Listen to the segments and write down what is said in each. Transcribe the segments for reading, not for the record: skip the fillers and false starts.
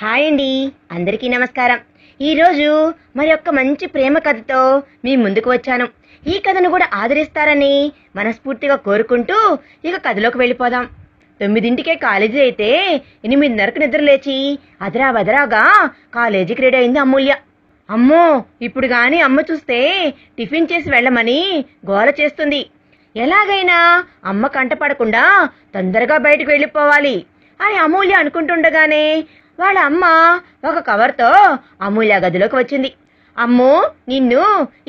Hi అండి, అందరికీ నమస్కారం. ఈరోజు మరి ఒక్క మంచి ప్రేమ కథతో మీ ముందుకు వచ్చాను. ఈ కథను కూడా ఆదరిస్తారని మనస్ఫూర్తిగా కోరుకుంటూ ఇక కథలోకి వెళ్ళిపోదాం. 9ంటికే కాలేజీ అయితే 8:30కు నిద్ర లేచి అదరాబదరాగా కాలేజీకి రెడీ అయింది అమూల్య. అమ్మో, ఇప్పుడు గాని అమ్మ చూస్తే టిఫిన్ చేసి వెళ్ళమని గోల చేస్తుంది. ఎలాగైనా అమ్మ కంట పడకుండా తొందరగా బయటకు వెళ్ళిపోవాలి అని అమూల్య అనుకుంటుండగానే వాళ్ళ అమ్మ ఒక కవర్తో అమూల్య గదిలోకి వచ్చింది. అమ్మో, నిన్ను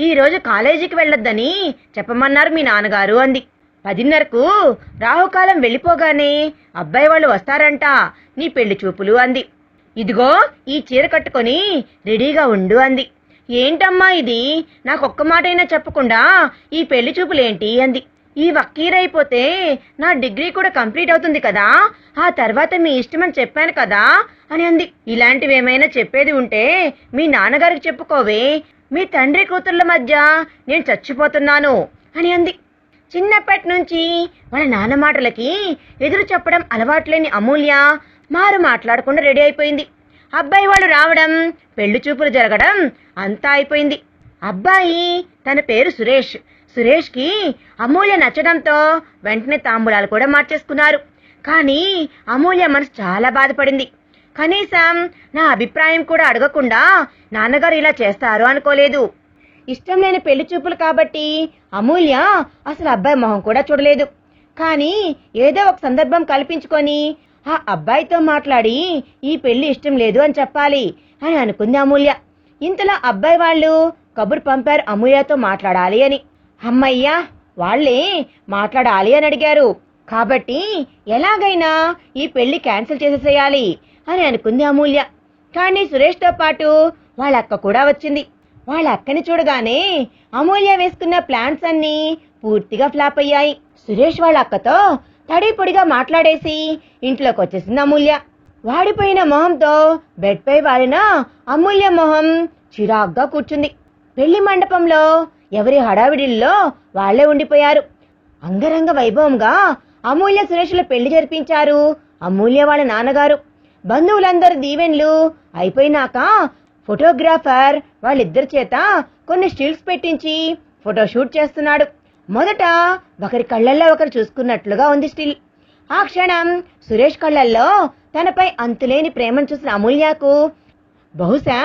ఈరోజు కాలేజీకి వెళ్ళొద్దని చెప్పమన్నారు మీ నాన్నగారు అంది. 10:30కు రాహుకాలం వెళ్ళిపోగానే అబ్బాయి వాళ్ళు వస్తారంట, నీ పెళ్లి చూపులు అంది. ఇదిగో ఈ చీర కట్టుకొని రెడీగా ఉండు అంది. ఏంటమ్మా ఇది, నాకొక్క మాటైనా చెప్పకుండా ఈ పెళ్లి చూపులేంటి అంది. ఈ వక్కీరైపోతే నా డిగ్రీ కూడా కంప్లీట్ అవుతుంది కదా, ఆ తర్వాత మీ ఇష్టమని చెప్పాను కదా అని అంది. ఇలాంటివేమైనా చెప్పేది ఉంటే మీ నాన్నగారికి చెప్పుకోవే, మీ తండ్రి కూతుర్ల మధ్య నేను చచ్చిపోతున్నాను అని అంది. చిన్నప్పటి నుంచి వాళ్ళ నాన్న మాటలకి ఎదురు చెప్పడం అలవాట్లేని అమూల్య మారు మాట్లాడకుండా రెడీ అయిపోయింది. అబ్బాయి వాళ్ళు రావడం, పెళ్లి చూపులు జరగడం అంతా అయిపోయింది. అబ్బాయి తన పేరు సురేష్. సురేష్కి అమూల్య నచ్చడంతో వెంటనే తాంబూలాలు కూడా మార్చేసుకున్నారు. కానీ అమూల్య మనసు చాలా బాధపడింది. కనీసం నా అభిప్రాయం కూడా అడగకుండా నాన్నగారు ఇలా చేస్తారు అనుకోలేదు. ఇష్టం లేని పెళ్లి చూపులు కాబట్టి అమూల్య అసలు అబ్బాయి మొహం కూడా చూడలేదు. కానీ ఏదో ఒక సందర్భం కల్పించుకొని ఆ అబ్బాయితో మాట్లాడి ఈ పెళ్లి ఇష్టం లేదు అని చెప్పాలి అని అనుకుంది అమూల్య. ఇంతలో అబ్బాయి వాళ్ళు కబురు పంపారు అమూల్యతో మాట్లాడాలి అని. అమ్మయ్యా, వాళ్లే మాట్లాడాలి అని అడిగారు కాబట్టి ఎలాగైనా ఈ పెళ్లి క్యాన్సిల్ చేసేసేయాలి అని అనుకుంది అమూల్య. కానీ సురేష్తో పాటు వాళ్ళ అక్క కూడా వచ్చింది. వాళ్ళ అక్కని చూడగానే అమూల్య వేసుకున్న ప్లాన్స్ అన్నీ పూర్తిగా ఫ్లాప్ అయ్యాయి. సురేష్ వాళ్ళ అక్కతో తడిపొడిగా మాట్లాడేసి ఇంట్లోకి వచ్చేసింది అమూల్య. వాడిపోయిన మొహంతో బెడ్ పై వాలిన అమూల్య మొహం చిరాగ్గా కూర్చుంది. పెళ్లి మండపంలో ఎవరి హడావిడిల్లో వాళ్లే ఉండిపోయారు. అంగరంగ వైభవంగా అమూల్య సురేష్ల పెళ్లి జరిపించారు అమూల్య వాళ్ళ నాన్నగారు. బంధువులందరూ దీవెన్లు అయిపోయినాక ఫోటోగ్రాఫర్ వాళ్ళిద్దరి చేత కొన్ని స్టిల్స్ పెట్టించి ఫోటోషూట్ చేస్తున్నాడు. మొదట ఒకరి కళ్ళల్లో ఒకరు చూసుకున్నట్లుగా ఉంది స్టిల్. ఆ క్షణం సురేష్ కళ్ళల్లో తనపై అంతులేని ప్రేమను చూసిన అమూల్యకు బహుశా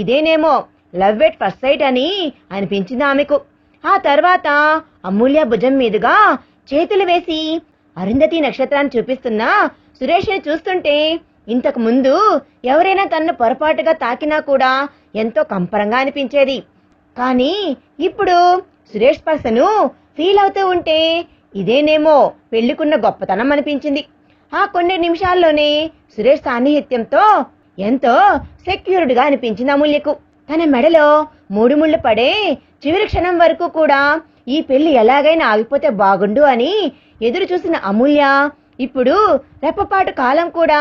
ఇదేనేమో లవ్ ఎట్ ఫస్ట్ సైట్ అని అనిపించింది ఆమెకు. ఆ తర్వాత అమూల్య భుజం మీదుగా చేతులు వేసి అరుంధతి నక్షత్రాన్ని చూపిస్తున్న సురేష్ని చూస్తుంటే ఇంతకు ముందు ఎవరైనా తన్ను పొరపాటుగా తాకినా కూడా ఎంతో కంపరంగా అనిపించేది. కానీ ఇప్పుడు సురేష్ స్పర్శను ఫీల్ అవుతూ ఉంటే ఇదేనేమో పెళ్లికున్న గొప్పతనం అనిపించింది. ఆ కొన్ని నిమిషాల్లోనే సురేష్ సాన్నిహిత్యంతో ఎంతో సెక్యూర్డ్గా అనిపించింది అమూల్యకు. తన మెడలో 3 ముళ్ళు పడే చివరి క్షణం వరకు కూడా ఈ పెళ్లి ఎలాగైనా ఆగిపోతే బాగుండు అని ఎదురు చూసిన అమూల్య ఇప్పుడు రెప్పపాటు కాలం కూడా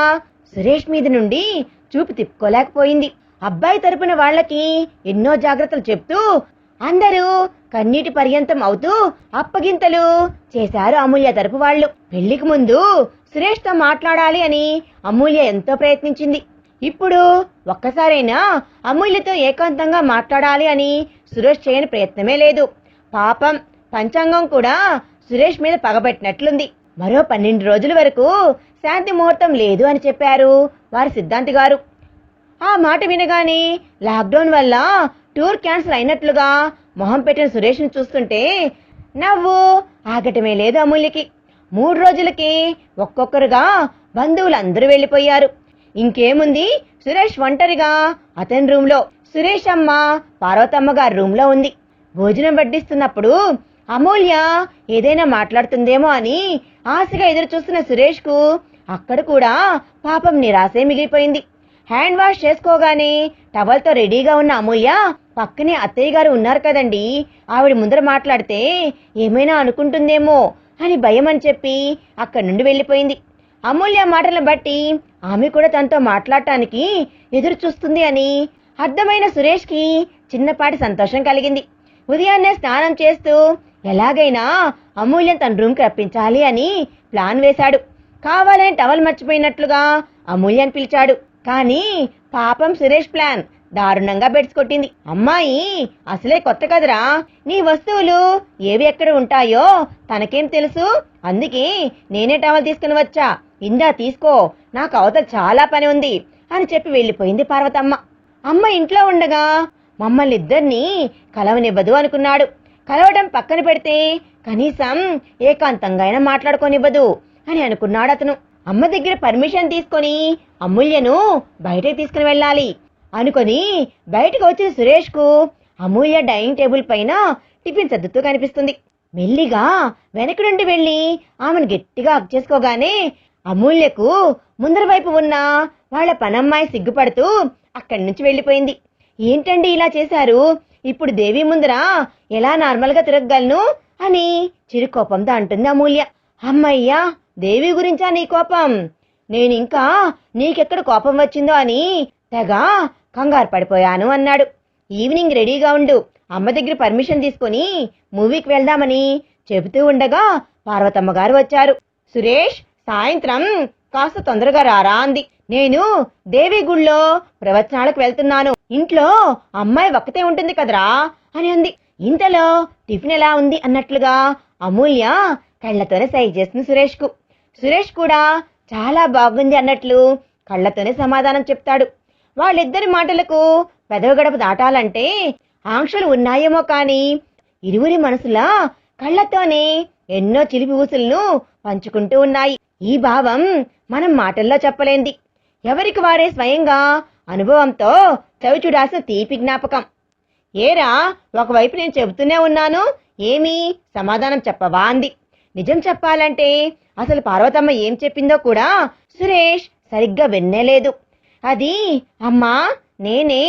సురేష్ మీద నుండి చూపు తిప్పుకోలేకపోయింది. అబ్బాయి తరపున వాళ్ళకి ఎన్నో జాగ్రత్తలు చెప్తూ అందరూ కన్నీటి పర్యంతం అవుతూ అప్పగింతలు చేశారు అమూల్య తరపు వాళ్ళు. పెళ్లికి ముందు సురేష్తో మాట్లాడాలి అని అమూల్య ఎంతో ప్రయత్నించింది. ఇప్పుడు ఒక్కసారైనా అమూల్యతో ఏకాంతంగా మాట్లాడాలి అని సురేష్ చేయని ప్రయత్నమే లేదు. పాపం పంచాంగం కూడా సురేష్ మీద పగబెట్టినట్లుంది. మరో 12 రోజుల వరకు శాంతి ముహూర్తం లేదు అని చెప్పారు వారి సిద్ధాంతి గారు. ఆ మాట వినగానే లాక్డౌన్ వల్ల టూర్ క్యాన్సిల్ అయినట్లుగా మొహం పెట్టిన సురేష్ను చూస్తుంటే నవ్వు ఆగటమే లేదు అమూల్యకి. 3 రోజులకి ఒక్కొక్కరుగా బంధువులందరూ వెళ్లిపోయారు. ఇంకేముంది, సురేష్ ఒంటరిగా అతని రూమ్లో, సురేష్ అమ్మ పార్వతమ్మ గారి రూమ్లో ఉంది. భోజనం వడ్డిస్తున్నప్పుడు అమూల్య ఏదైనా మాట్లాడుతుందేమో అని ఆశగా ఎదురు చూస్తున్న సురేష్ కు అక్కడ కూడా పాపం నిరాశే మిగిలిపోయింది. హ్యాండ్ వాష్ చేసుకోగానే టవల్తో రెడీగా ఉన్న అమూల్య పక్కనే అత్తయ్య గారు ఉన్నారు కదండి, ఆవిడ ముందర మాట్లాడితే ఏమైనా అనుకుంటుందేమో అని భయం అని చెప్పి అక్కడి నుండి వెళ్లిపోయింది. అమూల్య మాటలను బట్టి ఆమె కూడా తనతో మాట్లాడటానికి ఎదురు చూస్తుంది అని అర్థమైన సురేష్కి చిన్నపాటి సంతోషం కలిగింది. ఉదయాన్నే స్నానం చేస్తూ ఎలాగైనా అమూల్యం తన రూమ్కి రప్పించాలి అని ప్లాన్ వేశాడు. కావాలని టవల్ మర్చిపోయినట్లుగా అమూల్యని పిలిచాడు. కానీ పాపం సురేష్ ప్లాన్ దారుణంగా బెడ్స్ కొట్టింది. అమ్మాయి అసలే కొత్త కదరా, నీ వస్తువులు ఏవి ఎక్కడ ఉంటాయో తనకేం తెలుసు, అందుకే నేనే టవల్ తీసుకుని వచ్చా, ఇందా తీసుకో, నాకు అవతల చాలా పని ఉంది అని చెప్పి వెళ్ళిపోయింది పార్వతమ్మ. అమ్మ ఇంట్లో ఉండగా మమ్మల్ని ఇద్దరినీ కలవనివ్వదు అనుకున్నాడు. కలవడం పక్కన పెడితే కనీసం ఏకాంతంగా అయినా మాట్లాడుకోనివ్వదు అని అనుకున్నాడు అతను. అమ్మ దగ్గర పర్మిషన్ తీసుకొని అమూల్యను బయటకు తీసుకుని వెళ్ళాలి అనుకొని బయటకు వచ్చిన సురేష్ కు అమూల్య డైనింగ్ టేబుల్ పైన టిఫిన్ సర్దుతూ కనిపిస్తుంది. మెల్లిగా వెనక నుండి వెళ్లి ఆమెను గట్టిగా హగ్ చేసుకోగానే అమూల్యకు ముందర వైపు ఉన్న వాళ్ల పనమ్మాయి సిగ్గుపడుతూ అక్కడి నుంచి వెళ్లిపోయింది. ఏంటండి ఇలా చేశారు, ఇప్పుడు దేవి ముందర ఎలా నార్మల్ గా తిరగగలను అని చిరుకోపంతో అంటుంది అమూల్య. అమ్మయ్యా, దేవి గురించా నీ కోపం, నేనింకా నీకెక్కడ కోపం వచ్చిందో అని తెగ కంగారు పడిపోయాను అన్నాడు. ఈవినింగ్ రెడీగా ఉండు, అమ్మ దగ్గర పర్మిషన్ తీసుకుని మూవీకి వెళ్దామని చెబుతూ ఉండగా పార్వతమ్మ గారు వచ్చారు. సురేష్, సాయంత్రం కాస్త తొందరగా రారా అంది. నేను దేవి గుళ్ళో ప్రవచనాలకు వెళ్తున్నాను, ఇంట్లో అమ్మాయి ఒక్కతే ఉంటుంది కదరా అని అంది. ఇంతలో టిఫిన్ ఎలా ఉంది అన్నట్లుగా అమూల్య కళ్లతోనే సైజ్ చేస్తుంది సురేష్ కు. సురేష్ కూడా చాలా బాగుంది అన్నట్లు కళ్లతోనే సమాధానం చెప్తాడు. వాళ్ళిద్దరి మాటలకు పెదవి గడప దాటాలంటే ఆంక్షలు ఉన్నాయేమో కాని ఇరువురి మనసులా కళ్లతోనే ఎన్నో చిలిపి ఊసులను పంచుకుంటూ ఉన్నాయి. ఈ భావం మనం మాటల్లో చెప్పలేంది, ఎవరికి వారే స్వయంగా అనుభవంతో చవిచూడాల్సిన తీపి జ్ఞాపకం. ఏరా, ఒకవైపు నేను చెబుతూనే ఉన్నాను, ఏమీ సమాధానం చెప్పవా అంది. నిజం చెప్పాలంటే అసలు పార్వతమ్మ ఏం చెప్పిందో కూడా సురేష్ సరిగ్గా వినలేదు. అది, అమ్మా నేనే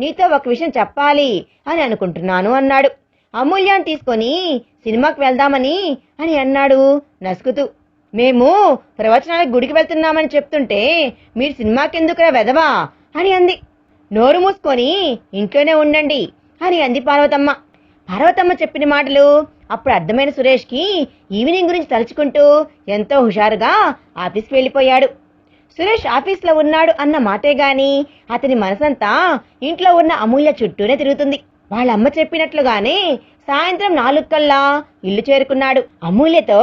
నీతో ఒక విషయం చెప్పాలి అని అనుకుంటున్నాను అన్నాడు. అమూల్యాన్ని తీసుకొని సినిమాకి వెళ్దామని అని అన్నాడు నసుకుతూ. మేము ప్రవచనాలకు గుడికి వెళ్తున్నామని చెప్తుంటే మీరు సినిమాకెందుకురా వెదవా అని అంది. నోరు మూసుకొని ఇంట్లోనే ఉండండి అని అంది పార్వతమ్మ. పార్వతమ్మ చెప్పిన మాటలు అప్పుడు అర్థమైన సురేష్కి ఈవినింగ్ గురించి తలుచుకుంటూ ఎంతో హుషారుగా ఆఫీస్కి వెళ్ళిపోయాడు. సురేష్ ఆఫీస్లో ఉన్నాడు అన్న మాటే గాని అతని మనసంతా ఇంట్లో ఉన్న అమూల్య చుట్టూనే తిరుగుతుంది. వాళ్ళమ్మ చెప్పినట్లుగానే సాయంత్రం 4 కల్లా ఇల్లు చేరుకున్నాడు. అమూల్యతో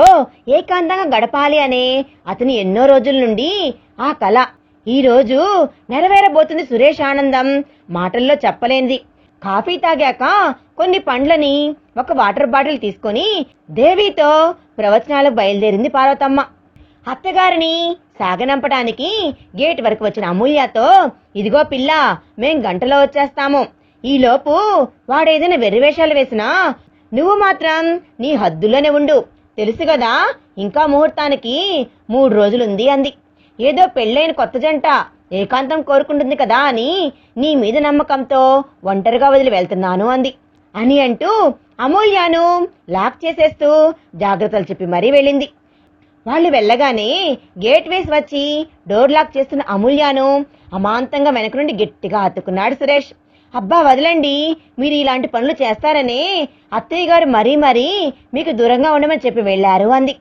ఏకాంతంగా గడపాలి అనే అతని ఎన్నో రోజుల నుండి ఆ కల ఈ రోజు నెరవేరబోతుంది. సురేష్ ఆనందం మాటల్లో చెప్పలేనిది. కాఫీ తాగాక కొన్ని పండ్లని ఒక వాటర్ బాటిల్ తీసుకొని దేవితో ప్రవచనాలకు బయలుదేరింది పార్వతమ్మ. అత్తగారిని సాగనంపడానికి గేట్ వరకు వచ్చిన అమూల్యతో, ఇదిగో పిల్ల, మేం గంటలో వచ్చేస్తాము, ఈలోపు వాడేదైనా వెర్రివేషాలు వేసినా నువ్వు మాత్రం నీ హద్దులోనే ఉండు, తెలుసు కదా ఇంకా ముహూర్తానికి 3 రోజులుంది అంది. ఏదో పెళ్ళైన కొత్త జంట ఏకాంతం కోరుకుంటుంది కదా అని నీ మీద నమ్మకంతో ఒంటరిగా వదిలి వెళ్తున్నాను అంది. అని అంటూ అమూల్యను లాక్ చేసేస్తూ జాగ్రత్తలు చెప్పి మరీ వెళ్ళింది. వాళ్ళు వెళ్ళగానే గేట్ వేసి వచ్చి డోర్ లాక్ చేస్తున్న అమూల్యను అమాంతంగా వెనక నుండి గట్టిగా హత్తుకున్నాడు సురేష్. అబ్బా వదలండి, మీరు ఇలాంటి పనులు చేస్తారనే అత్తయ్య గారు మరీ మీకు దూరంగా ఉండమని చెప్పి వెళ్లారు అంది.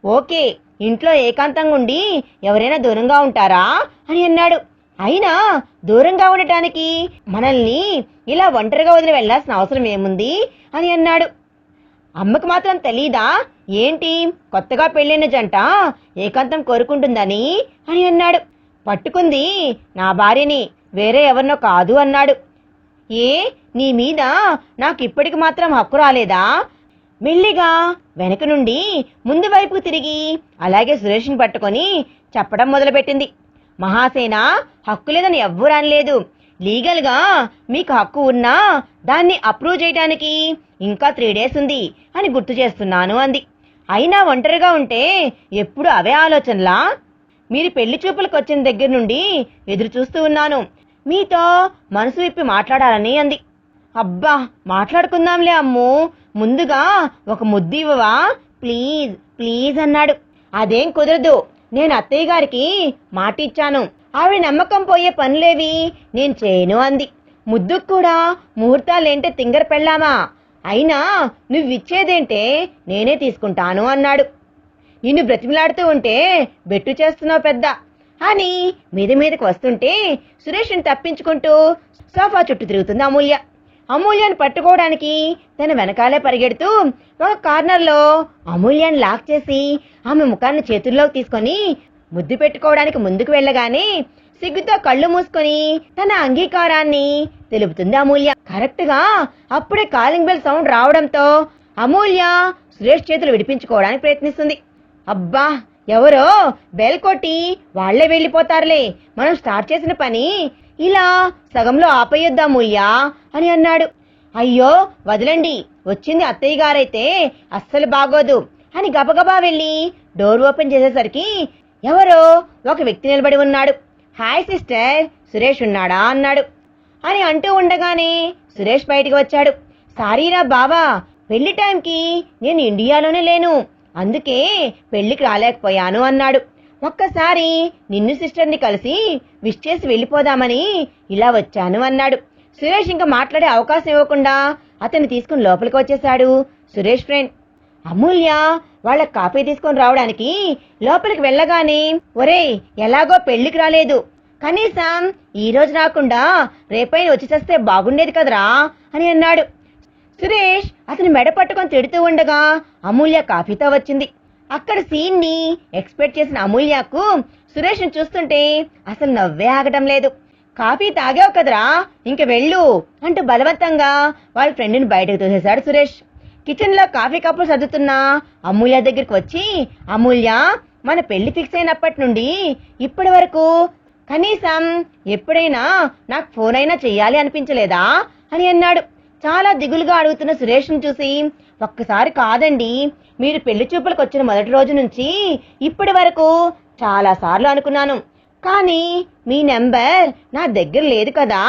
ఓకే, ఇంట్లో ఏకాంతంగా ఉండి ఎవరైనా దూరంగా ఉంటారా అని అన్నాడు. అయినా దూరంగా ఉండటానికి మనల్ని ఇలా ఒంటరిగా వదిలి వెళ్లాల్సిన అవసరం ఏముంది అని అన్నాడు. అమ్మకు మాత్రం తెలీదా ఏంటి, కొత్తగా పెళ్ళైన జంట ఏకాంతం కోరుకుంటుందని అని అన్నాడు. పట్టుకుంది నా భార్యని, వేరే ఎవరినో కాదు అన్నాడు. ఏ, నీ మీద నాకు ఇప్పటికి మాత్రం హక్కు రాలేదా? మెల్లిగా వెనక నుండి ముందు వైపుకు తిరిగి అలాగే సురేష్ని పట్టుకొని చెప్పడం మొదలుపెట్టింది. మహాసేన, హక్కు లేదని ఎవ్వరూ అనలేదు, లీగల్ గా మీకు హక్కు ఉన్నా దాన్ని అప్రూవ్ చేయడానికి ఇంకా 3 days ఉంది అని గుర్తు చేస్తున్నాను అంది. అయినా ఒంటరిగా ఉంటే ఎప్పుడు అవే ఆలోచనలా? మీరు పెళ్లి చూపులకు వచ్చిన దగ్గర నుండి ఎదురు చూస్తూ ఉన్నాను, మీతో మనసు విప్పి మాట్లాడాలని అంది. అబ్బా మాట్లాడుకుందాంలే అమ్ము, ముందుగా ఒక ముద్దు ఇవ్వవా ప్లీజ్ ప్లీజ్ అన్నాడు. అదేం కుదరదు, నేను అత్తయ్య గారికి మాట ఇచ్చాను, ఆవిడ నమ్మకం పోయే పనులేవి నేను చేయను అంది. ముద్దుకు కూడా ముహూర్తాలేంటే తింగర పెళ్ళామా, అయినా నువ్విచ్చేదేంటే నేనే తీసుకుంటాను అన్నాడు. నిన్ను బ్రతిమిలాడుతూ ఉంటే బెట్టు చేస్తున్నావు పెద్ద అని మీద మీదకి వస్తుంటే సురేష్ని తప్పించుకుంటూ సోఫా చుట్టూ తిరుగుతుంది అమూల్య. అమూల్యను పట్టుకోవడానికి తన వెనకాలే పరిగెడుతూ ఒక కార్నర్లో అమూల్యను లాక్ చేసి ఆమె ముఖాన్ని చేతుల్లోకి తీసుకొని ముద్దు పెట్టుకోవడానికి ముందుకు వెళ్ళగానే సిగ్గుతో కళ్ళు మూసుకొని తన అంగీకారాన్ని తెలుపుతుంది అమూల్య. కరెక్ట్ గా అప్పుడే కాలింగ్ బెల్ సౌండ్ రావడంతో అమూల్య సురేష్ చేతులు విడిపించుకోవడానికి ప్రయత్నిస్తుంది. అబ్బా, ఎవరో బెల్ కొట్టి వాళ్లే వెళ్ళిపోతారులే, మనం స్టార్ట్ చేసిన పని ఇలా సగంలో ఆపేయొద్దా అమూల్య అని అన్నాడు. అయ్యో వదలండి, వచ్చింది అత్తయ్య గారైతే అస్సలు బాగోదు అని గబగబా వెళ్ళి డోర్ ఓపెన్ చేసేసరికి ఎవరో ఒక వ్యక్తి నిలబడి ఉన్నాడు. హాయ్ సిస్టర్, సురేష్ ఉన్నాడా అన్నాడు. అని అంటూ ఉండగానే సురేష్ బయటికి వచ్చాడు. సారీరా బావా, పెళ్లి టైంకి నేను ఇండియాలోనే లేను, అందుకే పెళ్లికి రాలేకపోయాను అన్నాడు. ఒక్కసారి నిన్ను సిస్టర్ని కలిసి విష్ చేసి వెళ్ళిపోదామని ఇలా వచ్చాను అన్నాడు. సురేష్ ఇంకా మాట్లాడే అవకాశం ఇవ్వకుండా అతన్ని తీసుకుని లోపలికి వచ్చేశాడు సురేష్ ఫ్రెండ్. అమూల్య వాళ్ళ కాఫీ తీసుకొని రావడానికి లోపలికి వెళ్ళగానే, ఒరేయ్ ఎలాగో పెళ్లికి రాలేదు, కనీసం ఈ రోజు రాకుండా రేపైనా వచ్చి చేస్తే బాగుండేది కదరా అని అన్నాడు. సురేష్ అతని మెడ పట్టుకొని తిడుతూ ఉండగా అమూల్య కాఫీతో వచ్చింది. అక్కడ సీన్ ని ఎక్స్పెక్ట్ చేసిన అమూల్యకు సురేష్ ని చూస్తుంటే అసలు నవ్వే ఆగటం లేదు. కాఫీ తాగావు కదరా, ఇంక వెళ్ళు అంటూ బలవంతంగా వాళ్ళ ఫ్రెండ్ని బయటకు తోసేశాడు సురేష్. కిచెన్ లో కాఫీ కప్పులు సర్దుతున్న అమూల్య దగ్గరికి వచ్చి, అమూల్య, మన పెళ్లి ఫిక్స్ అయినప్పటి నుండి ఇప్పటి వరకు కనీసం ఎప్పుడైనా నాకు ఫోన్ అయినా చెయ్యాలి అనిపించలేదా అని అన్నాడు. చాలా దిగులుగా అడుగుతున్న సురేష్ను చూసి, ఒక్కసారి కాదండి, మీరు పెళ్లి చూపులకు వచ్చిన మొదటి రోజు నుంచి ఇప్పటి వరకు చాలా సార్లు అనుకున్నాను, కానీ మీ నెంబర్ నా దగ్గర లేదు కదా,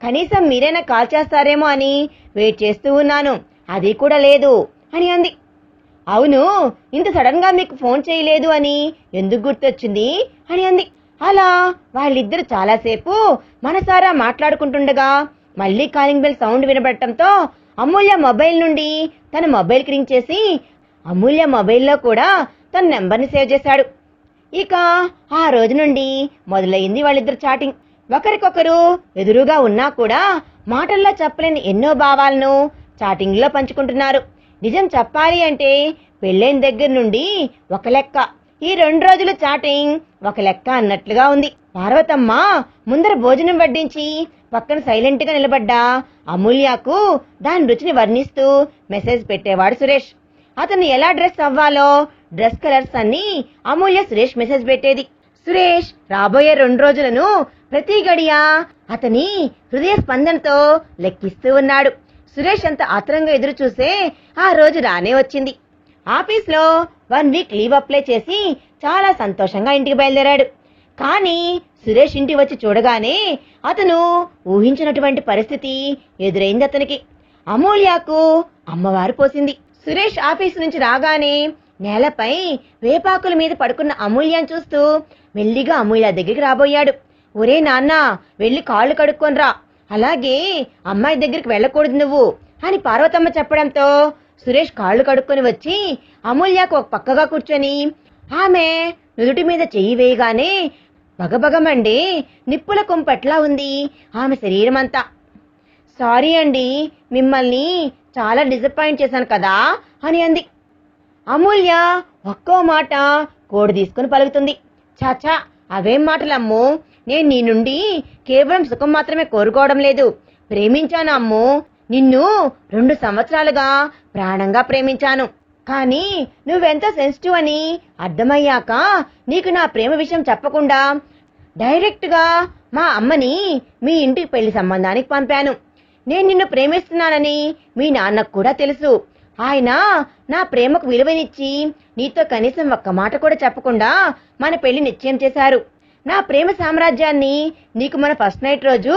కనీసం మీరైనా కాల్ చేస్తారేమో అని వెయిట్ చేస్తూ ఉన్నాను, అది కూడా లేదు అని అంది. అవును, ఇంత సడన్ గా మీకు ఫోన్ చేయలేదు అని ఎందుకు గుర్తొచ్చింది అని అంది. అలా వాళ్ళిద్దరు చాలాసేపు మనసారా మాట్లాడుకుంటుండగా మళ్లీ కాలింగ్ బెల్ సౌండ్ వినబడటంతో అమూల్య మొబైల్ నుండి తన మొబైల్కి రింగ్ చేసి అమూల్య మొబైల్లో కూడా తన నెంబర్ని సేవ్ చేశాడు. ఇక ఆ రోజు నుండి మొదలైంది వాళ్ళిద్దరు చాటింగ్. ఒకరికొకరు ఎదురుగా ఉన్నా కూడా మాటల్లో చెప్పలేని ఎన్నో భావాలను చాటింగ్ లో పంచుకుంటున్నారు. నిజం చెప్పాలి అంటే పెళ్ళైన దగ్గర నుండి ఒక లెక్క, ఈ 2 రోజుల చాటింగ్ ఒక లెక్క అన్నట్లుగా ఉంది. పార్వతమ్మ ముందర భోజనం వడ్డించి పక్కన సైలెంట్ గా నిలబడ్డా అమూల్యకు దాని రుచిని వర్ణిస్తూ మెసేజ్ పెట్టేవాడు సురేష్. అతను ఎలా డ్రెస్ అవ్వాలో డ్రెస్ కలర్స్ అన్ని అమూల్య సురేష్ మెసేజ్ పెట్టేది. సురేష్ రాబోయే 2 రోజులను ప్రతి గడియ అతని హృదయ స్పందనతో లెక్కిస్తూ ఉన్నాడు. సురేష్ అంత ఆత్రంగా ఎదురు చూసే ఆ రోజు రానే వచ్చింది. ఆఫీస్ లో 1 వీక్ లీవ్ అప్లై చేసి చాలా సంతోషంగా ఇంటికి బయలుదేరాడు. కానీ సురేష్ ఇంటికి వచ్చి చూడగానే అతను ఊహించినటువంటి పరిస్థితి ఎదురైంది అతనికి. అమూల్యకు అమ్మవారు పోసింది. సురేష్ ఆఫీసు నుంచి రాగానే నేలపై వేపాకుల మీద పడుకున్న అమూల్యను చూస్తూ మెల్లిగా అమూల్య దగ్గరికి రాబోయాడు. ఒరే నాన్న, వెళ్ళి కాళ్ళు కడుక్కొనిరా, అలాగే అమ్మాయి దగ్గరికి వెళ్ళకూడదు నువ్వు అని పార్వతమ్మ చెప్పడంతో సురేష్ కాళ్ళు కడుక్కొని వచ్చి అమూల్యకు ఒక పక్కగా కూర్చొని ఆమె నుదుటి మీద చెయ్యి వేయగానే బగబగమండి నిప్పుల కుంపట్లా ఉంది ఆమె శరీరం అంతా. సారీ అండి, మిమ్మల్ని చాలా డిసప్పాయింట్ చేశాను కదా అని అంది. అమూల్య ఒక్కో మాట కోడి తీసుకుని పలుకుతుంది. చాచా, అవేం మాటలమ్ము, నేను నీ నుండి కేవలం సుఖం మాత్రమే కోరుకోవడం లేదు, ప్రేమించాను అమ్ము, నిన్ను 2 సంవత్సరాలుగా ప్రాణంగా ప్రేమించాను. కానీ నువ్వెంత సెన్సిటివ్ అని అర్థమయ్యాక నీకు నా ప్రేమ విషయం చెప్పకుండా డైరెక్ట్ గా మా అమ్మని మీ ఇంటికి పెళ్లి సంబంధానికి పంపాను. నేను నిన్ను ప్రేమిస్తున్నానని మీ నాన్నకు కూడా తెలుసు. ఆయన నా ప్రేమకు విలువనిచ్చి నీతో కనీసం ఒక్క మాట కూడా చెప్పకుండా మన పెళ్లి నిశ్చయం చేశారు. నా ప్రేమ సామ్రాజ్యాన్ని నీకు మన ఫస్ట్ నైట్ రోజు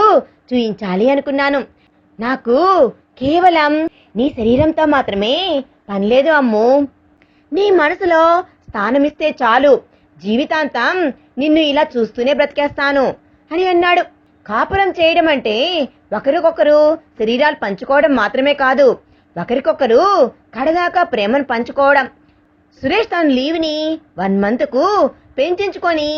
చూయించాలి అనుకున్నాను. నాకు కేవలం నీ శరీరంతో మాత్రమే పనిలేదు అమ్ము, నీ మనసులో స్థానమిస్తే చాలు, జీవితాంతం నిన్ను ఇలా చూస్తూనే బ్రతికేస్తాను అని అన్నాడు. కాపురం చేయడం అంటే ఒకరికొకరు శరీరాలు పంచుకోవడం మాత్రమే కాదు, ఒకరికొకరు కడదాకా ప్రేమను పంచుకోవడం. సురేష్ తన లీవ్ ని 1 మంత్ కు పెంచుకొని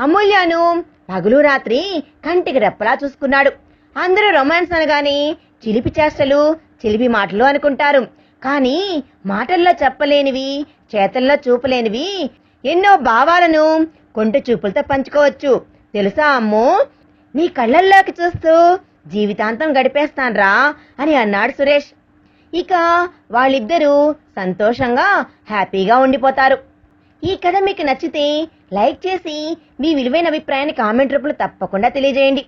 అమూల్యను పగలు రాత్రి కంటికి రెప్పలా చూసుకున్నాడు. అందరూ రొమాన్స్ అనగానే చిలిపి చేష్టలు, చిలిపి మాటలు అనుకుంటారు. కానీ మాటల్లో చెప్పలేనివి, చేతల్లో చూపలేనివి ఎన్నో భావాలను కొంటె చూపులతో పంచుకోవచ్చు. తెలుసా అమ్మో, నీ కళ్ళల్లోకి చూస్తూ జీవితాంతం గడిపేస్తాన్రా అని అన్నాడు సురేష్. ఇక వాళ్ళిద్దరూ సంతోషంగా హ్యాపీగా ఉండిపోతారు. ఈ కథ మీకు నచ్చితే లైక్ చేసి మీ విలువైన అభిప్రాయాన్ని కామెంట్ రూపంలో తప్పకుండా తెలియజేయండి.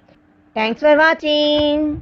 Thanks for watching.